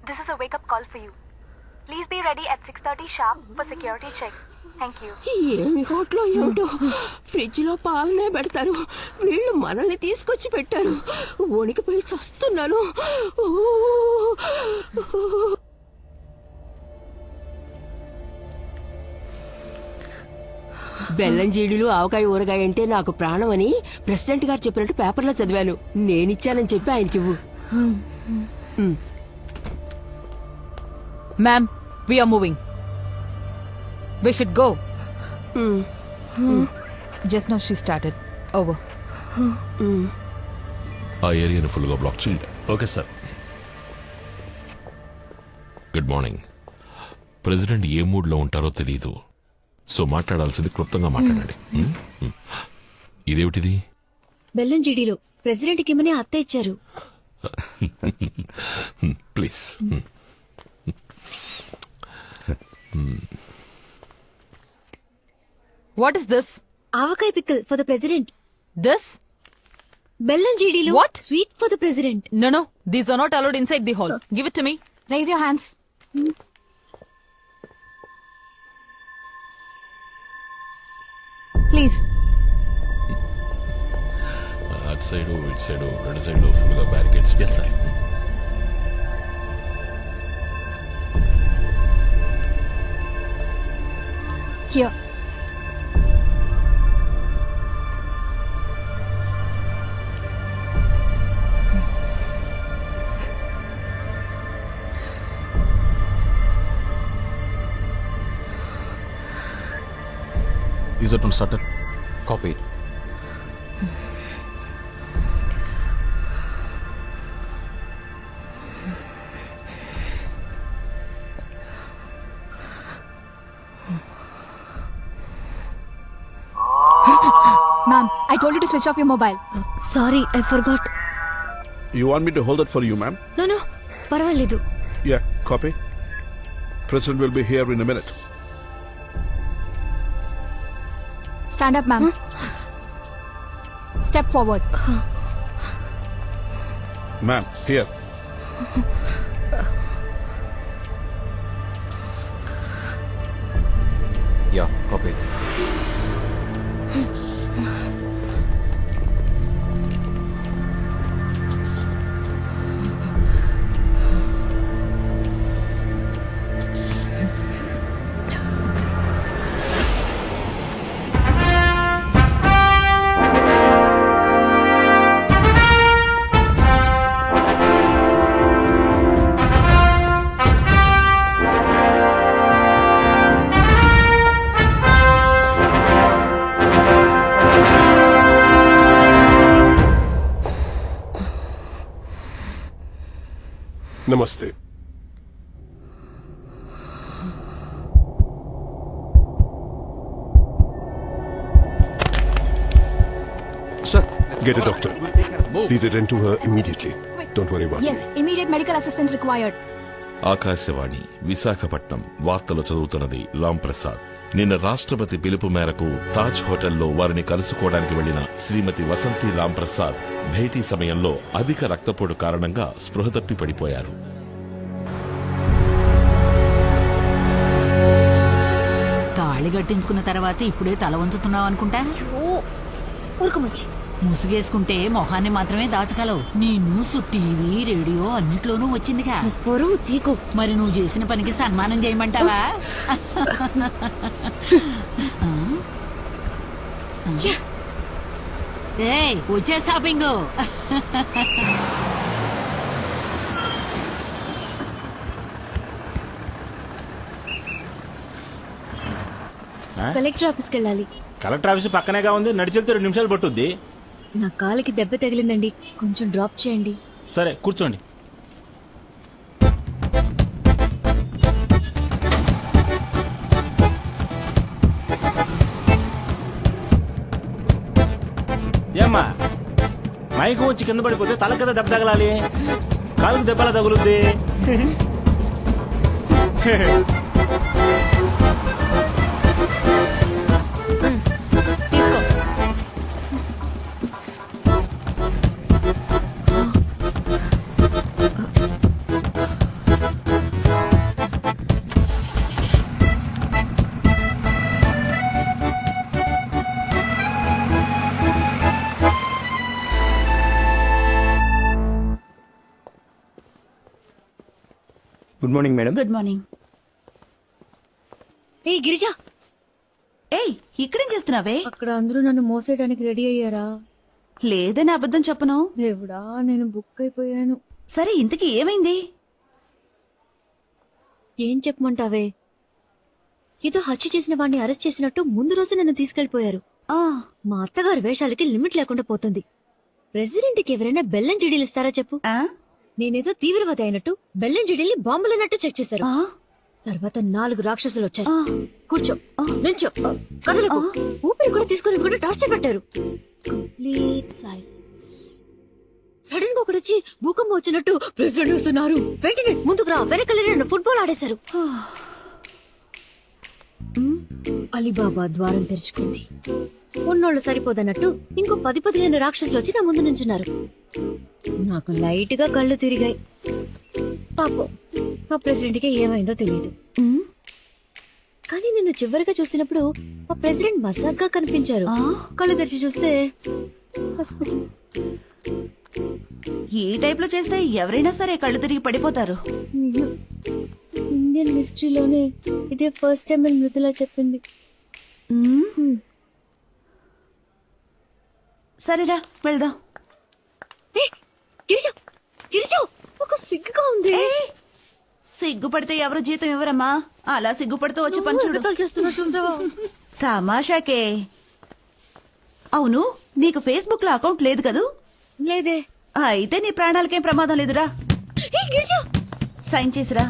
This is a wake-up call for you. Please be ready at 6:30 sharp for security check. Thank you. ఏమి హోటలో ఏమిటో fridge లో పాలనే పెడతారు, వీళ్ళు మనల్ని తీసుకొచ్చి పెట్టారు. వణికిపోయి చస్తున్నాను. బెల్లం జీడీలు ఆవకాయ ఊరగాయ అంటే నాకు ప్రాణం అని ప్రెసిడెంట్ గారు చెప్పినట్టు పేపర్లో చదివాను. నేనిచ్చానని చెప్పి ఆయనకివ్వు. Ma'am, we are moving. We should go. Just now she started. Over. ఆ ఏరియాను ఫుల్గా బ్లాక్ చేయండి. Okay sir. Good morning. President ఏ మూడ్లో ఉంటారో తెలియదు, సో మాట్లాడాల్సింది క్లుప్తంగా మాట్లాడండి. ఇదేమిటిది? బెల్లం జీడీలో ప్రెసిడెంట్ కి ఇమ్మని అత్త ఇచ్చారు. Please. What is this? Avakaya pickle for the president. This? బెల్లం జీడీలో What? Sweet for the president. No. These are not allowed inside the hall. Give it to me. Raise your hands. Please. అటు side ఇటు side రెండు సైడ్లో ఫుల్గా barricades. Yes sir. Here. Is it started? Copy. Ma'am, I told you to switch off your mobile. Sorry, I forgot. You want me to hold that for you, ma'am? No పర్వాలేదు. Yeah, copy. President will be here in a minute. Stand up, ma'am. Step forward. Ma'am, here. Yeah, copy. Namaste. Sir, get a doctor. Please attend to her immediately. Don't worry about Yes, me. immediate medical assistance required. Akashvani Visakhapatnam వార్తలు చదువుతున్నది రామ్ ప్రసాద్. నిన్న రాష్ట్రపతి పిలుపు మేరకు తాజ్ హోటల్లో వారిని కలుసుకోవడానికి వెళ్లిన శ్రీమతి వసంతి రామ్ ప్రసాద్ భేటీ సమయంలో అధిక రక్తపోటు కారణంగా స్పృహ తప్పి పడిపోయారు. తాళి కట్టించుకున్న తర్వాత ఇప్పుడే తల వంచుతున్నావు అనుకుంటా. ఊరుకు ముస్లి. ముసుగేసుకుంటే మొహాన్ని మాత్రమే దాచగలవు. నీ న్యూస్ టీవీ రేడియో అన్నిట్లోనూ వచ్చిందిగా. పొరువు తీకు. మరి నువ్వు చేసిన పనికి సన్మానం చేయమంటావా? ఏయ్, వచ్చే షాపింగ్. కలెక్టర్ ఆఫీస్కి వెళ్ళాలి. కలెక్టర్ ఆఫీస్ పక్కనేగా ఉంది, నడిచెళ్తే 2 నిమిషాలు పట్టుద్ది. నా కాలికి దెబ్బ తగిలిందండి, కొంచెం డ్రాప్ చేయండి. సరే కూర్చోండి. ఏమ్మా, మైకు వచ్చి కింద పడిపోతే తల కదా దెబ్బ తగలాలి, కాలుకి దెబ్బలా తగులుద్ది. తీసుకో. Good morning madam. Good morning. ఏ గిరిజా, ఏయ్, ఇక్కడేం చేస్తున్నావే? అక్కడ అందరూ నన్ను మోసేయడానికి రెడీ అయ్యారా? లేదని అబద్ధం చెప్పను. దేవుడా, నేను బుక్ అయిపోయాను. సరే, ఇంతకీ ఏమైంది? ఏం చెప్పమంటావే? ఏదో హత్య చేసిన వాడిని అరెస్ట్ చేసినట్టు ముందు రోజు నన్ను తీసుకెళ్లిపోయారు. ఆ, మా అత్తగారి వేషాలకి లిమిట్ లేకుండా పోతుంది. ప్రెసిడెంట్కి ఎవరైనా బెల్లం చెడీలు ఇస్తారా చెప్పు? ఆ, నేనేదో తీవ్రవాది అయినట్టు బెల్లం చెడీల్ని బాంబులన్నట్టు చెక్ చేశారు. ఆ, తర్వాత 4 రాక్షసులు వచ్చారు. ఆ. కూర్చో, నిల్చో, కదలకు, ఊపిరి కూడా తీసుకొని కూడా టార్చర్ పెట్టారు. Complete silence. సడన్ గా ఒకడొచ్చి భూకంపం వచ్చినట్టు ప్రెసిడెంట్ వస్తున్నారు, వెంటనే ముందుకు రా, వెనకలే నన్ను ఫుట్బాల్ ఆడేశారు. అలీబాబా ద్వారం తెరుచుకుంది. ఉన్నోళ్ళు సరిపోదన్నట్టు ఇంకో 10-15 రాక్షసులు వచ్చి నా ముందు నుంచున్నారు. నాకు లైట్ గా కళ్ళు తిరిగాయి. పాపం మా ప్రెసిడెంట్ కి ఏమైందో తెలియదు. కానీ నిన్ను చివరిగా చూసినప్పుడు మా ప్రెసిడెంట్ మజాగ్గా కనిపించారు. కళ్ళు తెరిచి చూస్తే హాస్పిటల్. ఈ టైప్ లో చేస్తే ఎవరైనా సరే కళ్ళు తిరిగి పడిపోతారు. ఇండియన్ హిస్టరీలోనే ఇదే ఫస్ట్ టైం అని మృదులా చెప్పింది. సరేరా, వెళ్దాం. గిరిజా, గిరిజా, ఒక సిగ్గుగా ఉంది. సిగ్గుపడితే ఎవరు జీతం ఇవ్వరమ్మా. అలా సిగ్గుపడుతూ వచ్చి పని చూడు. ఎగతాళి చేస్తున్నా చూసావా? తమాషాకే. అవును, నీకు ఫేస్బుక్ లో అకౌంట్ లేదు కదూ? లేదే. అయితే నీ ప్రాణాలకేం ప్రమాదం లేదురా. గిరిజా, సైన్ చేసిరా.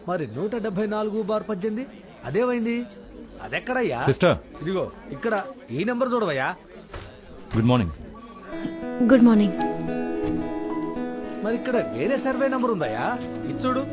మరి 174/18 అదేమైంది? అదెక్కడయ్యా? సిస్టర్, ఇదిగో ఇక్కడ ఈ నెంబర్ చూడవయ్యా. Good morning. Good morning. మరి ఇక్కడ వేరే సర్వే నంబర్ ఉందయ్యా. ఇది చూడు,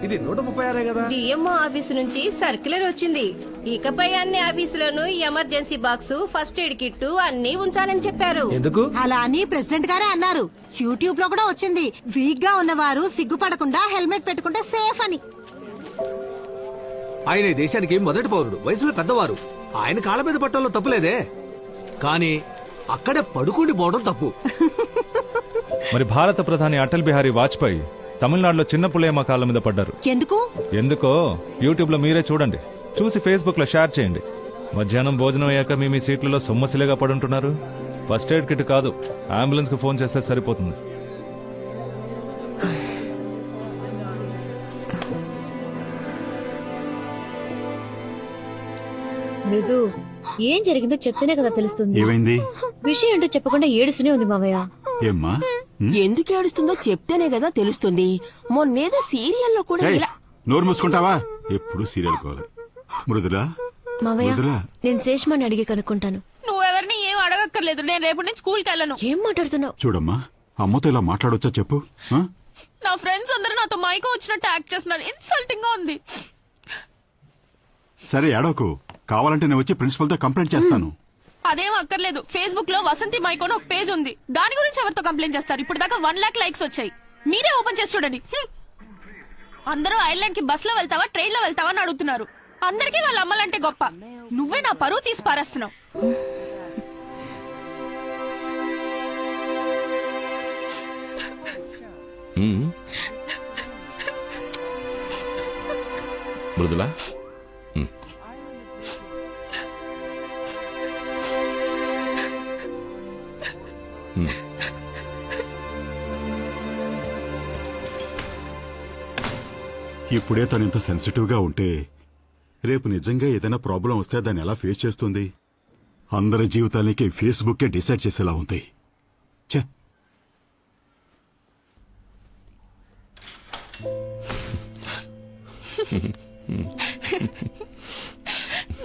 ఇది 136 కదా. డిఎంఓ ఆఫీసు నుంచి సర్క్యులర్ వచ్చింది. ఇకపై అన్ని ఆఫీసులను emergency box, first aid kit అన్ని ఉంచాలని చెప్పారు. ఎందుకు? అలా అని ప్రెసిడెంట్ గారే అన్నారు. యూట్యూబ్ లో కూడా వచ్చింది. వీక్ గా ఉన్నవారు సిగ్గుపడకుండా హెల్మెట్ పెట్టుకుంటే సేఫ్ అని. ఆయన ఈ దేశానికి మొదటి పౌరుడు, వయసులో పెద్దవారు. ఆయన కాళ్ళ మీద పట్టడంలో తప్పులేదే, కానీ అక్కడే పడుకుండి పోవడం తప్పు. మరి భారత ప్రధాని అటల్ బిహారీ వాజ్పేయి తమిళనాడులో చిన్న పులేమ కాళ్ళ మీద పడ్డారు. ఎందుకో యూట్యూబ్ లో మీరే చూడండి. చూసి ఫేస్బుక్ లో షేర్ చేయండి. మధ్యాహ్నం భోజనం అయ్యాక మీ సీట్లలో సొమ్మసిలేగా పడుంటున్నారు. ఫస్ట్ ఎయిడ్ కిట్ కాదు, అంబులెన్స్ కు ఫోన్ చేస్తే సరిపోతుంది. మృదు, ఏం జరిగిందో చెప్తేనే కదా తెలుస్తుంది. ఏమైంది? విషయం ఏంటో చెప్పకుండా ఏడుస్తూనే ఉంది మావయ్య. ఏమ్మా? ఎందుకు ఏడుస్తుందో చెప్తేనే కదా తెలుస్తుంది. మొన్నేదో సీరియల్లో కూడా ఏయ్, ఇలా. నోరు మూసుకుంటావా? ఎప్పుడు సీరియల్ కావాలి. మృదులా, మావయ్య, మృదులా. నేను శేష్మాని అడిగి కనుక్కుంటాను. నువ్వెవరిని ఏం అడగక్కర్లేదు. నేను రేపు నుంచి స్కూల్కి వెళ్ళను. ఏం మాట్లాడుతున్నావు? చూడమ్మా, అమ్మతో ఇలా మాట్లాడొచ్చా చెప్పు. ఆ? నా ఫ్రెండ్స్ అందరూ నాతో మైకో వచ్చినట్టు యాక్ట్ చేస్తున్నారు. ఇన్సల్టింగ్ గా ఉంది. సరే ఏడోకు, కావాలంటే నేను వచ్చి ప్రిన్సిపల్ తో కంప్లైంట్ చేస్తాను. అదేం అక్కర్లేదు. ఫేస్బుక్ లో వసంతి మైకో అని ఒక పేజ్ ఉంది. దాని గురించి ఎవరితో కంప్లైంట్ చేస్తారు? ఇప్పుడు దాకా 1 lakh లైక్స్ వచ్చాయి. మీరే ఓపెన్ చేసి చూడండి. అందరూ ఐర్లాండ్ కి బస్ లో వెళ్తావా, ట్రైన్ లో వెళ్తావా అని అడుగుతున్నారు. అందరికీ వాళ్ళ అమ్మలంటే గొప్ప. నువ్వే నా పరువు తీసి పారేస్తున్నావు. మృదులా, ఇప్పుడే తను ఇంత సెన్సిటివ్ గా ఉంటే రేపు నిజంగా ఏదైనా ప్రాబ్లం వస్తే దాన్ని ఎలా ఫేస్ చేస్తుంది? అందరి జీవితానికి ఫేస్బుక్కే డిసైడ్ చేసేలా ఉంది. ఛే,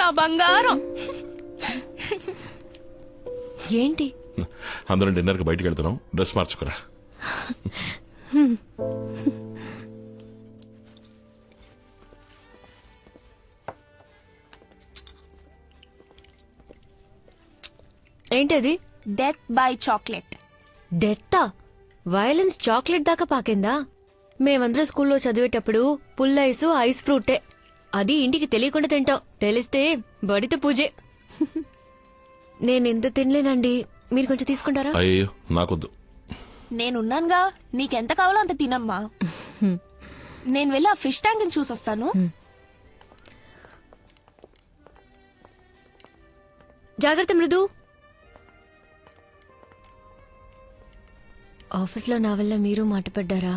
నా బంగారం. ఏంటి? అందరం డిన్నర్ కి బయటకు వెళ్తున్నాం. డ్రెస్ మార్చుకురా. ఏంటది? Death by chocolate. డెత్తా? వైలెన్స్ చాక్లెట్ దాకా పాకిందా? మేమందరం స్కూల్లో చదివేటప్పుడు పుల్ ఐస్ ఫ్రూటే. అది ఇంటికి తెలియకుండా తింటాం, తెలిస్తే బడిత పూజే. నేనెంత తినలేనండి, మీరు కొంచెం తీసుకుంటారా? అయ్యో నాకొద్దు. నేనున్నానుగా, నీకెంత కావాలో అంత తినమ్మా. నేను వెళ్ళి ఆ ఫిష్ ట్యాంక్ చూసొస్తాను. జాగ్రత్త మృదు. ఆఫీస్లో నా వల్ల మీరు మాటపడ్డారా?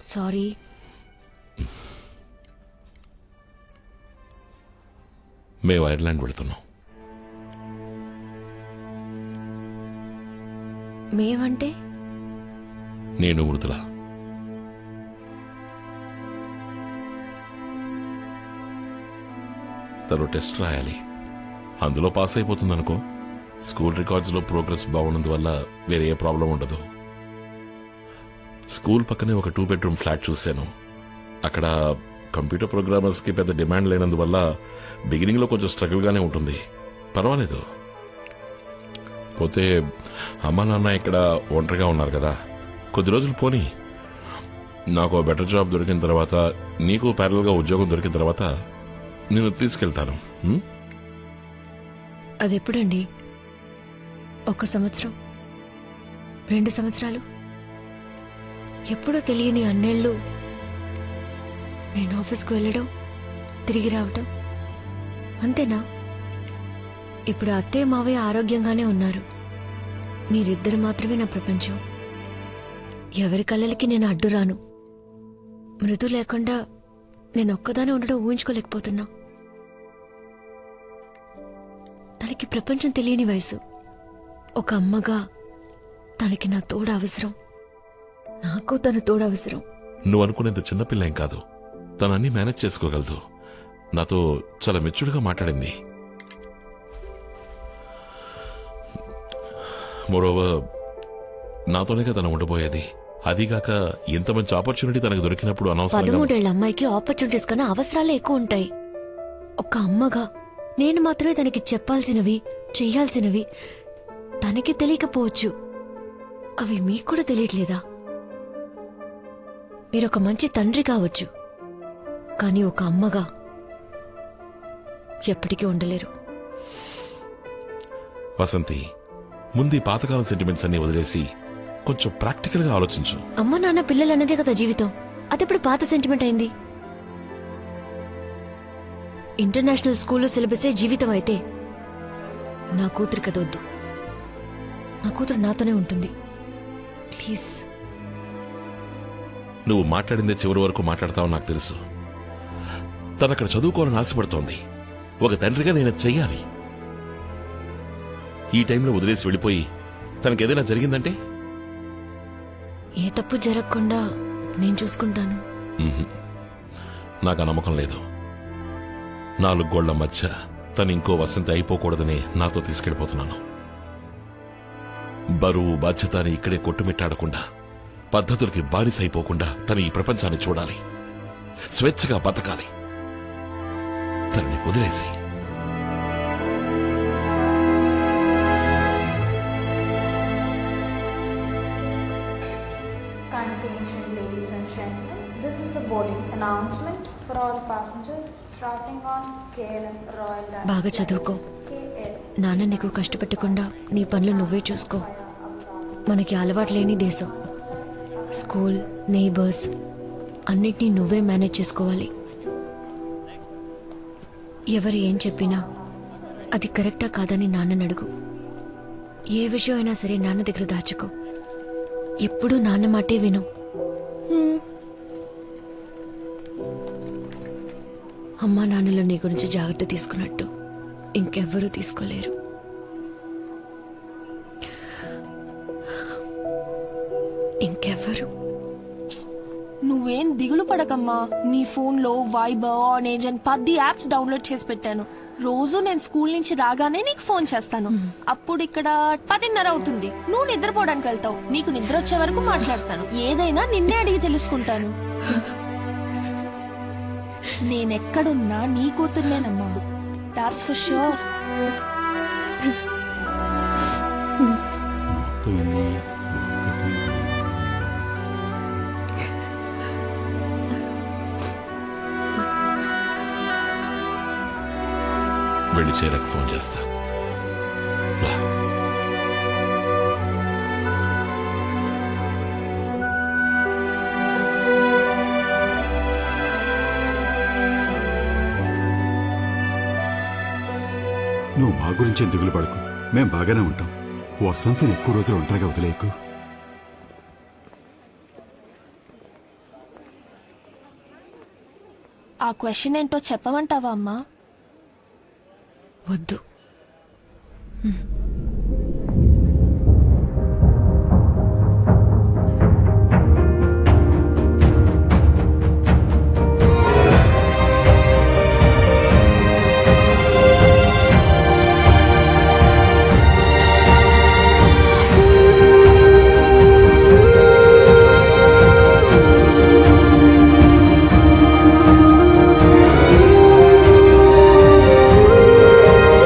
సారీ. మేము ఐర్లాండ్ వెళుతున్నాం. మేమంటే? నేను మృదుల. తను టెస్ట్ రాయాలి, అందులో పాస్ అయిపోతుందనుకో. స్కూల్ రికార్డ్స్ లో ప్రోగ్రెస్ బాగున్నందువల్ల వేరే ఏ ప్రాబ్లం ఉండదు. స్కూల్ పక్కనే ఒక 2 bedroom ఫ్లాట్ చూశాను. అక్కడ కంప్యూటర్ ప్రోగ్రామర్స్ కి పెద్ద డిమాండ్ లేనందువల్ల బిగినింగ్ లో కొంచెం స్ట్రగుల్ గానే ఉంటుంది. పర్వాలేదు. పోతే అమ్మా నాన్న ఇక్కడ ఒంటరిగా ఉన్నారు కదా, కొద్ది రోజులు పోనీ. నాకు బెటర్ జాబ్ దొరికిన తర్వాత, నీకు ప్యారల్ గా ఉద్యోగం దొరికిన తర్వాత నేను తీసుకెళ్తాను. అదెప్పుడండి? 1 సంవత్సరం, 2 సంవత్సరాలు? ఎప్పుడో తెలియని అన్నేళ్ళు నేను ఆఫీస్కు వెళ్ళడం, తిరిగి రావటం, అంతేనా? ఇప్పుడు అత్తయ్య మావయ్య ఆరోగ్యంగానే ఉన్నారు. మీరిద్దరు మాత్రమే నా ప్రపంచం. ఎవరి కళ్ళకి నేను అడ్డు రాను. మృదు లేకుండా నేను ఒక్కదానే ఉండడం ఊహించుకోలేకపోతున్నా. తనకి ప్రపంచం తెలియని వయసు. ఒక అమ్మగా తనకి నా తోడు అవసరం, నాకు తన తోడు అవసరం. నువ్వు అనుకునేంత చిన్నపిల్ల ఏం కాదు. తను అన్ని మేనేజ్ చేసుకోగలదు. నాతో చాలా మెచ్యూర్డ్గా మాట్లాడింది. మోరోవర్, నాతోనే కదా తను ఉండబోయేది. అదిగాక ఇంత మంచి ఆపర్చునిటీ తనకు దొరికినప్పుడు అనవసరంగా 13 ఏళ్ల అమ్మాయికి ఆపర్చునిటీస్ కన్నా అవసరాలే ఎక్కువ ఉంటాయి. ఒక అమ్మగా నేను మాత్రమే తనకి చెప్పాల్సినవి, చెయ్యాల్సినవి తనకి తెలియకపోవచ్చు. అవి మీకు కూడా తెలియట్లేదా? మీరొక మంచి తండ్రి కావచ్చు, కానీ ఒక అమ్మగా ఎప్పటికీ ఉండలేరు. వసంతి, ముందు ఈ పాతకాలం సెంటిమెంట్స్ అన్ని వదిలేసి కొంచెం ప్రాక్టికల్ గా ఆలోచించు. అమ్మ నాన్న పిల్లలు అన్నదే కదా జీవితం. అదెప్పుడు పాత సెంటిమెంట్ అయింది? ఇంటర్నేషనల్ స్కూల్లో సిలబసే జీవితం అయితే నా కూతురు కదొద్దు. నా కూతురు నాతోనే ఉంటుంది. ప్లీజ్. నువ్వు మాట్లాడిందే చివరి వరకు మాట్లాడతావని నాకు తెలుసు. తనక్కడ చదువుకోవాలని ఆశపడుతోంది. ఒక తండ్రిగా నేను అది చెయ్యాలి. ఈ టైంలో వదిలేసి వెళ్ళిపోయి తనకేదైనా జరిగిందంటే? ఏ తప్పు జరగకుండా నేను చూసుకుంటాను. నాకు ఆ నమ్మకం లేదు. 4 గోళ్ల మధ్య తను ఇంకో వసంతి అయిపోకూడదని నాతో తీసుకెళ్లిపోతున్నాను. బరువు బాధ్యత అని ఇక్కడే కొట్టుమిట్టాడకుండా, పద్ధతులకి బానిస అయిపోకుండా తను ఈ ప్రపంచాన్ని చూడాలి, స్వేచ్ఛగా బతకాలి. తనని వదిలేసి Attention ladies and gentlemen, this is the boarding announcement for all passengers traveling on KLM Royal Dutch బాగా చదువుకో. KL. నాన్న నీకు కష్టపెట్టకుండా నీ పనులు నువ్వే చూసుకో. మనకి అలవాటు లేని దేశం. స్కూల్, నైబర్స్ అన్నిటినీ నువ్వే మేనేజ్ చేసుకోవాలి. ఎవరు ఏం చెప్పినా అది కరెక్టా కాదని నాన్నని అడుగు. ఏ విషయం అయినా సరే నాన్న దగ్గర దాచుకో. ఎప్పుడూ నాన్న మాటే విను. అమ్మా నాన్నలు నీ గురించి జాగ్రత్త తీసుకున్నట్టు ఇంకెవ్వరూ తీసుకోలేరు. ఇంకెవ్వరు. నువ్వేం దిగులు పడకమ్మా. నీ ఫోన్ లో వైబర్, ఆనేజ్ అని 10 యాప్స్ డౌన్లోడ్ చేసి పెట్టాను. రోజు నేను స్కూల్ నుంచి రాగానే నీకు ఫోన్ చేస్తాను. అప్పుడు ఇక్కడ 10:30 అవుతుంది. నువ్వు నిద్రపోవడానికి వెళ్తావు. నీకు నిద్ర వచ్చే వరకు మాట్లాడతాను. ఏదైనా నిన్నే అడిగి తెలుసుకుంటాను. నేనెక్కడున్నా నీ కూతుర్నేనమ్మా. That's for sure. మొత్తం ఎన్ని? ఒకటి, వెళ్ళి చేరకు ఫోన్ చేస్తా. రా. నువ్వు మా గురించి దిగులు పడకు, మేం బాగానే ఉంటాం. వసంతిని ఎక్కువ రోజులు ఒంటరిగా వదిలేయకు. ఆ క్వశ్చన్ ఏంటో చెప్పమంటావా అమ్మా? వద్దు.